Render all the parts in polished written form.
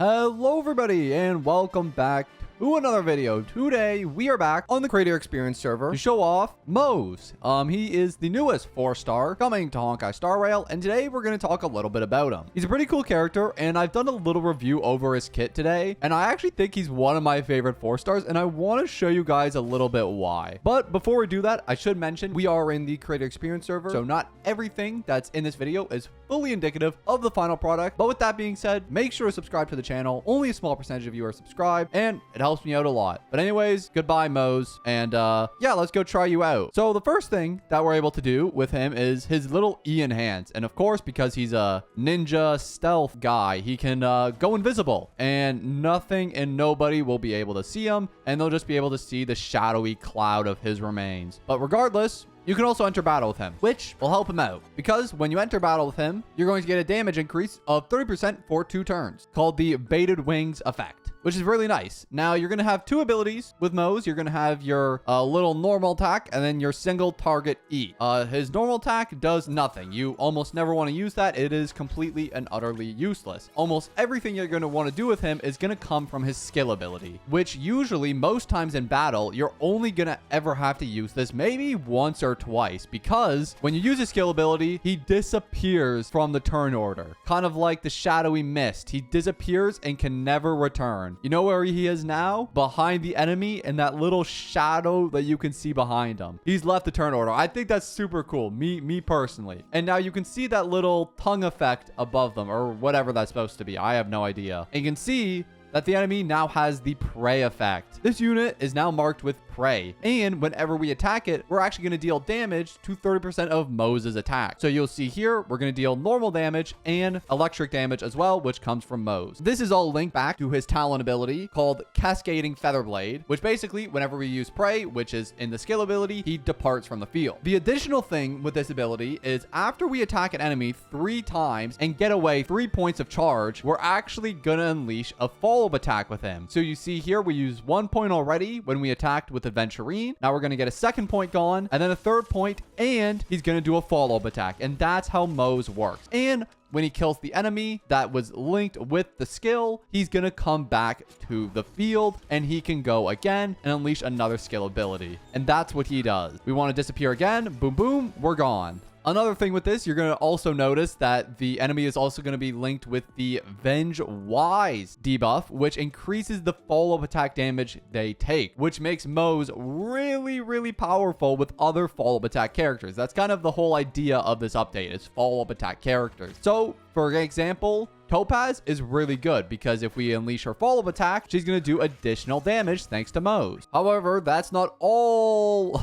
Hello everybody and welcome back to another video. Today we are back on the Creator Experience server to show off Moze. He is the newest 4-star coming to Honkai Star Rail, and today we're going to talk a little bit about him. He's a pretty cool character, and I've done a little review over his kit today, and I actually think he's one of my favorite 4-stars, and I want to show you guys a little bit why. But before we do that, I should mention we are in the Creator Experience server, so not everything that's in this video is fully indicative of the final product. But with that being said, make sure to subscribe to the channel. Only a small percentage of you are subscribed, and it helps me out a lot. But anyways, goodbye Moze, and yeah, let's go try you out. So the first thing that we're able to do with him is his little E enhance, and of course, because he's a ninja stealth guy, he can go invisible, and nothing and nobody will be able to see him, and they'll just be able to see the shadowy cloud of his remains. But regardless, you can also enter battle with him, which will help him out, because when you enter battle with him, you're going to get a damage increase of 30% for 2 turns, called the Baited Wings effect, which is really nice. Now, you're going to have 2 abilities with Moze. You're going to have your little normal attack and then your single target E. His normal attack does nothing. You almost never want to use that. It is completely and utterly useless. Almost everything you're going to want to do with him is going to come from his skill ability, which usually most times in battle, you're only going to ever have to use this maybe once or twice, because when you use his skill ability, he disappears from the turn order, kind of like the shadowy mist. He disappears and can never return. You know where he is now? Behind the enemy, and that little shadow that you can see behind him. He's left the turn order. I think that's super cool, me personally. And now you can see that little tongue effect above them, or whatever that's supposed to be. I have no idea. And you can see that the enemy now has the prey effect. This unit is now marked with prey, and whenever we attack it, we're actually going to deal damage to 30% of Moze's attack. So you'll see here, we're going to deal normal damage and electric damage as well, which comes from Moze. This is all linked back to his talent ability called Cascading Featherblade, which basically, whenever we use prey, which is in the skill ability, he departs from the field. The additional thing with this ability is after we attack an enemy 3 times and get away 3 points of charge, we're actually going to unleash a follow-up attack with him. So you see here, we used 1 point already when we attacked with Adventurine. Now we're going to get a 2nd point gone, and then a 3rd point, and he's going to do a follow-up attack. And that's how Moze works. And when he kills the enemy that was linked with the skill, he's going to come back to the field, and he can go again and unleash another skill ability. And that's what he does. We want to disappear again. Boom, boom, we're gone. Another thing with this, you're going to also notice that the enemy is also going to be linked with the Venge Wise debuff, which increases the follow-up attack damage they take, which makes Moze really, really powerful with other follow-up attack characters. That's kind of the whole idea of this update, is follow-up attack characters. So, for example, Topaz is really good because if we unleash her follow-up attack, she's going to do additional damage thanks to Moze. However, that's not all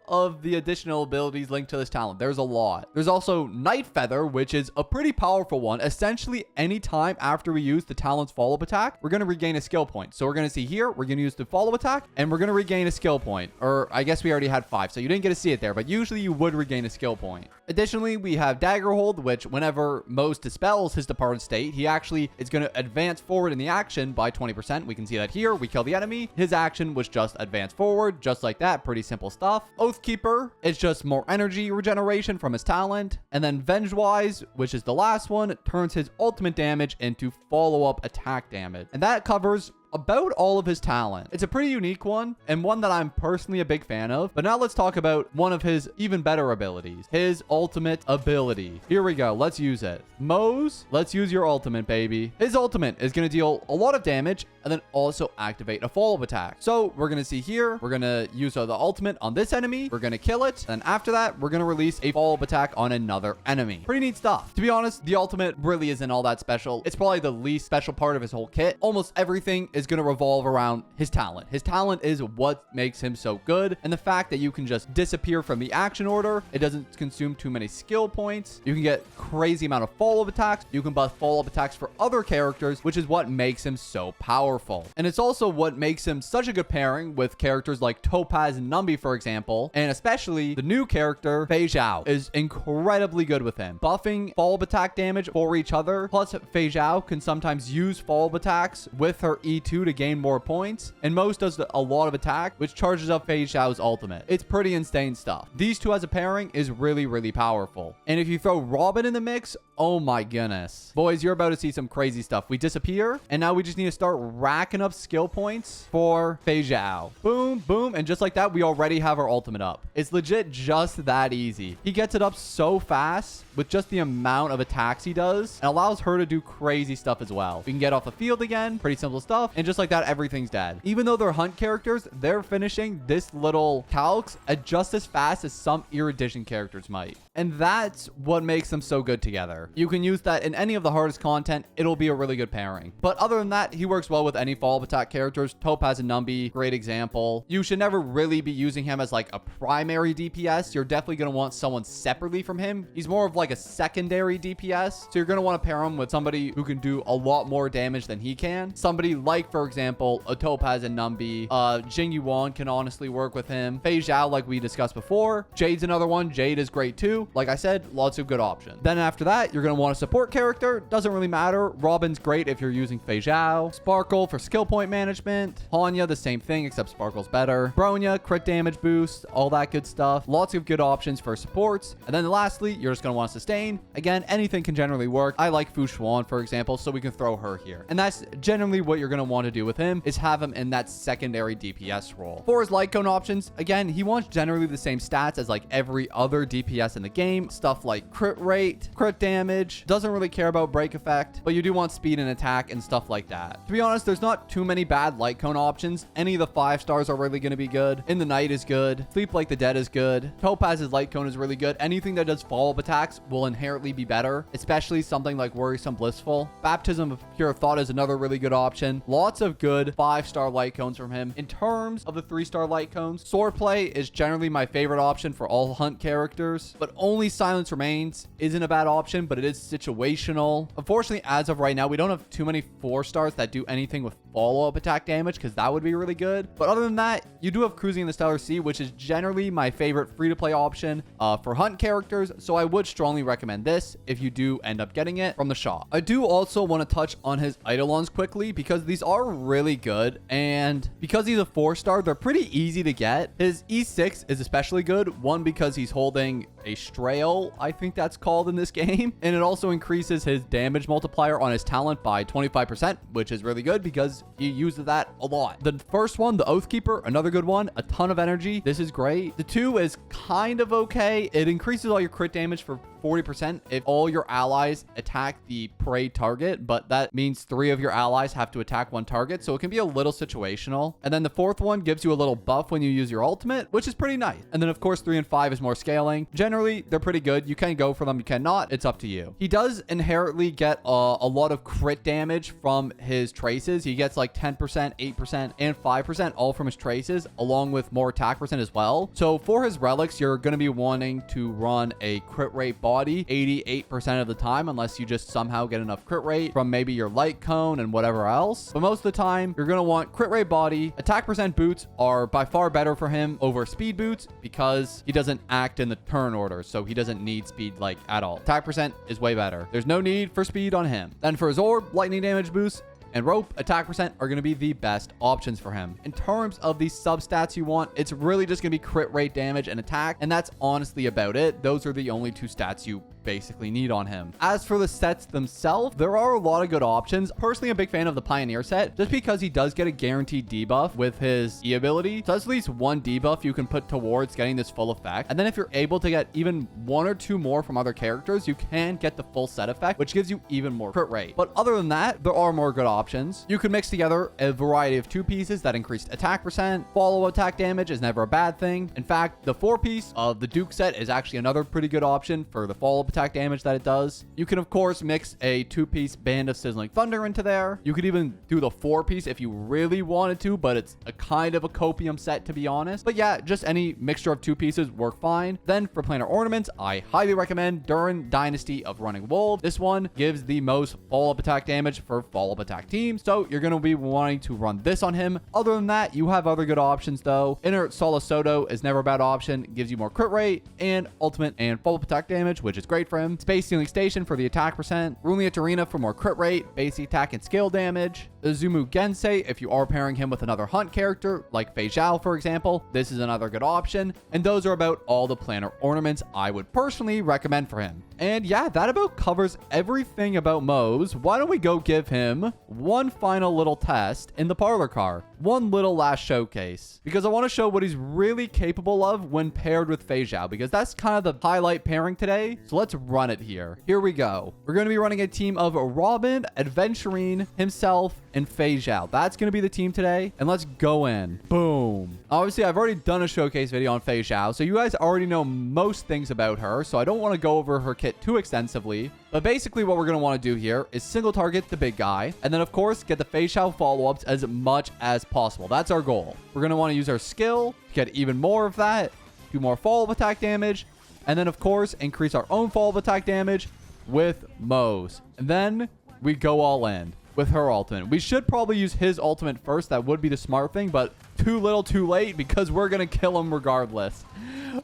of the additional abilities linked to this talent. There's a lot. There's also Night Feather, which is a pretty powerful one. Essentially, anytime after we use the talent's follow-up attack, we're going to regain a skill point. So we're going to see here, we're going to use the follow-up attack, and we're going to regain a skill point. Or I guess we already had 5, so you didn't get to see it there, but usually you would regain a skill point. Additionally, we have Dagger Hold, which whenever Moze dispels his departed state, he actually is going to advance forward in the action by 20%. We can see that here. We kill the enemy. His action was just advance forward, just like that. Pretty simple stuff. Oathkeeper is just more energy regeneration from his talent. And then Vengewise, which is the last one, turns his ultimate damage into follow-up attack damage. And that covers about all of his talent. It's a pretty unique one, and one that I'm personally a big fan of. But now let's talk about one of his even better abilities, his ultimate ability. Here we go. Let's use it. Moze, let's use your ultimate, baby. His ultimate is going to deal a lot of damage and then also activate a follow-up attack. So we're going to see here, we're going to use the ultimate on this enemy. We're going to kill it. And after that, we're going to release a follow-up attack on another enemy. Pretty neat stuff. To be honest, the ultimate really isn't all that special. It's probably the least special part of his whole kit. Almost everything is going to revolve around his talent. His talent is what makes him so good, and the fact that you can just disappear from the action order, it doesn't consume too many skill points, you can get crazy amount of follow-up attacks, you can buff follow-up attacks for other characters, which is what makes him so powerful. And it's also what makes him such a good pairing with characters like Topaz and Numby, for example, and especially the new character FEIXIAO is incredibly good with him, buffing follow-up attack damage for each other. Plus, FEIXIAO can sometimes use follow-up attacks with her E2 to gain more points, and Moze does a lot of attack, which charges up FEIXIAO's ultimate. It's pretty insane stuff. These two as a pairing is really, really powerful. And if you throw Robin in the mix, Oh my goodness. Boys, you're about to see some crazy stuff. We disappear, and now we just need to start racking up skill points for FEIXIAO. Boom, boom, and just like that, we already have our ultimate up. It's legit just that easy. He gets it up so fast with just the amount of attacks he does, and allows her to do crazy stuff as well. We can get off the field again, pretty simple stuff, and just like that, everything's dead. Even though they're hunt characters, they're finishing this little calcs at just as fast as some erudition characters might. And that's what makes them so good together. You can use that in any of the hardest content. It'll be a really good pairing. But other than that, he works well with any follow-up attack characters. Topaz and Numby, great example. You should never really be using him as like a primary DPS. You're definitely going to want someone separately from him. He's more of like a secondary DPS. So you're going to want to pair him with somebody who can do a lot more damage than he can. Somebody like, for example, a Topaz and Numby. Jing Yuan can honestly work with him. FEIXIAO, like we discussed before. Jade's another one. Jade is great too. Like I said, lots of good options. Then after that, you're going to want a support character. Doesn't really matter. Robin's great if you're using FEIXIAO. Sparkle for skill point management. Hanya, the same thing, except Sparkle's better. Bronya, crit damage boost, all that good stuff. Lots of good options for supports. And then lastly, you're just going to want to sustain. Again, anything can generally work. I like Fu Xuan, for example, so we can throw her here. And that's generally what you're going to want to do with him, is have him in that secondary DPS role. For his Lightcone options, again, he wants generally the same stats as like every other DPS in the game. Stuff like crit rate, crit damage, doesn't really care about break effect, but you do want speed and attack and stuff like that. To be honest, there's not too many bad Lightcone options. Any of the 5 stars are really going to be good. In the Night is good. Sleep Like the Dead is good. Topaz's Lightcone is really good. Anything that does follow-up attacks will inherently be better, especially something like Worrisome Blissful. Baptism of Pure Thought is another really good option. Lots of good 5-star Lightcones from him. In terms of the 3-star Lightcones, Swordplay is generally my favorite option for all hunt characters, but only Silence Remains isn't a bad option, but it is situational. Unfortunately, as of right now, we don't have too many 4 stars that do anything with follow-up attack damage, because that would be really good. But other than that, you do have Cruising in the Stellar Sea, which is generally my favorite free-to-play option for hunt characters, so I would strongly recommend this if you do end up getting it from the shop. I do also want to touch on his Eidolons quickly, because these are really good, and because he's a 4-star, they're pretty easy to get. His E6 is especially good, one because he's holding a Strail, I think that's called in this game, and it also increases his damage multiplier on his talent by 25%, which is really good because he uses that a lot. The first one, the Oathkeeper, another good one, a ton of energy. This is great. The 2 is kind of okay. It increases all your crit damage for 40% if all your allies attack the prey target, but that means 3 of your allies have to attack 1 target, so it can be a little situational. And then the 4th one gives you a little buff when you use your ultimate, which is pretty nice. And then of course 3 and 5 is more scaling. Generally, they're pretty good. You can go for them, you cannot. It's up to you. He does inherently get a lot of crit damage from his traces. He gets like 10%, 8%, and 5% all from his traces, along with more attack percent as well. So for his relics, you're going to be wanting to run a crit rate body 88% of the time, unless you just somehow get enough crit rate from maybe your light cone and whatever else. But most of the time, you're going to want crit rate body. Attack percent boots are by far better for him over speed boots because he doesn't act in the turn order, so he doesn't need speed like at all. Attack percent is way better. There's no need for speed on him. Then for his orb, lightning damage boost and rope attack percent are going to be the best options for him. In terms of the substats you want, it's really just going to be crit rate damage and attack, and that's honestly about it. Those are the only 2 stats you basically need on him. As for the sets themselves, there are a lot of good options. Personally, I'm a big fan of the Pioneer set just because he does get a guaranteed debuff with his E ability. So that's at least 1 debuff you can put towards getting this full effect. And then if you're able to get even 1 or 2 more from other characters, you can get the full set effect, which gives you even more crit rate. But other than that, there are more good options. You can mix together a variety of 2 pieces that increased attack percent. Follow attack damage is never a bad thing. In fact, the 4 piece of the Duke set is actually another pretty good option for the follow attack damage that it does. You can of course mix a 2-piece Band of Sizzling Thunder into there. You could even do the 4-piece if you really wanted to, but it's a kind of a copium set, to be honest. But yeah, just any mixture of 2 pieces work fine. Then for planar ornaments, I highly recommend Durin Dynasty of Running Wolves. This one gives the most follow-up attack damage for follow-up attack teams, so you're going to be wanting to run this on him. Other than that, you have other good options though. Inner Sola Soto is never a bad option. It gives you more crit rate and ultimate and follow-up attack damage, which is great great for him. Space Stealing Station for the attack percent. Ruinliant Arena for more crit rate, basic attack, and skill damage. Izumu Gensei, if you are pairing him with another hunt character, like FEIXIAO, for example, this is another good option. And those are about all the planner ornaments I would personally recommend for him. And yeah, that about covers everything about Moze. Why don't we go give him one final little test in the parlor car? One little last showcase. Because I want to show what he's really capable of when paired with FEIXIAO, because that's kind of the highlight pairing today. So let's run it here. Here we go. We're going to be running a team of Robin, Adventurine, himself, and FEIXIAO. That's going to be the team today. And let's go in. Boom. Obviously, I've already done a showcase video on FEIXIAO, so you guys already know most things about her. So I don't want to go over her kit too extensively. But basically what we're going to want to do here is single target the big guy. And then, of course, get the FEIXIAO follow-ups as much as possible. That's our goal. We're going to want to use our skill to get even more of that. Do more follow-up attack damage. And then, of course, increase our own follow-up attack damage with Moze. And then we go all in with her ultimate. We should probably use his ultimate first. That would be the smart thing, but too little too late because we're going to kill him regardless.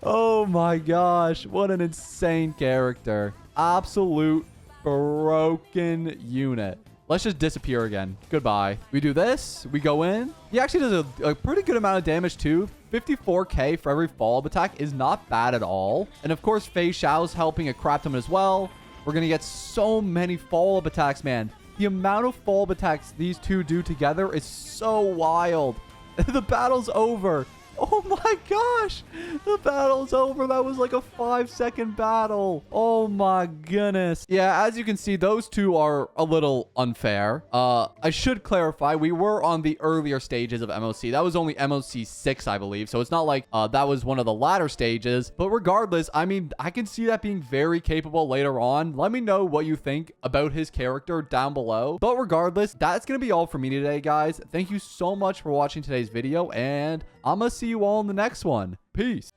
Oh my gosh. What an insane character. Absolute broken unit. Let's just disappear again. Goodbye. We do this. We go in. He actually does a pretty good amount of damage too. 54k for every follow-up attack is not bad at all. And of course, FEIXIAO's helping a crap ton as well. We're going to get so many follow-up attacks, man. The amount of follow-up attacks these two do together is so wild. The battle's over. Oh my gosh. The battle's over. That was like a 5-second battle. Oh my goodness. Yeah, as you can see, those two are a little unfair. I should clarify, we were on the earlier stages of MOC. That was only MOC 6, I believe. So it's not like that was one of the latter stages. But regardless, I mean, I can see that being very capable later on. Let me know what you think about his character down below. But regardless, that's going to be all for me today, guys. Thank you so much for watching today's video, and I'm going to see you all in the next one. Peace.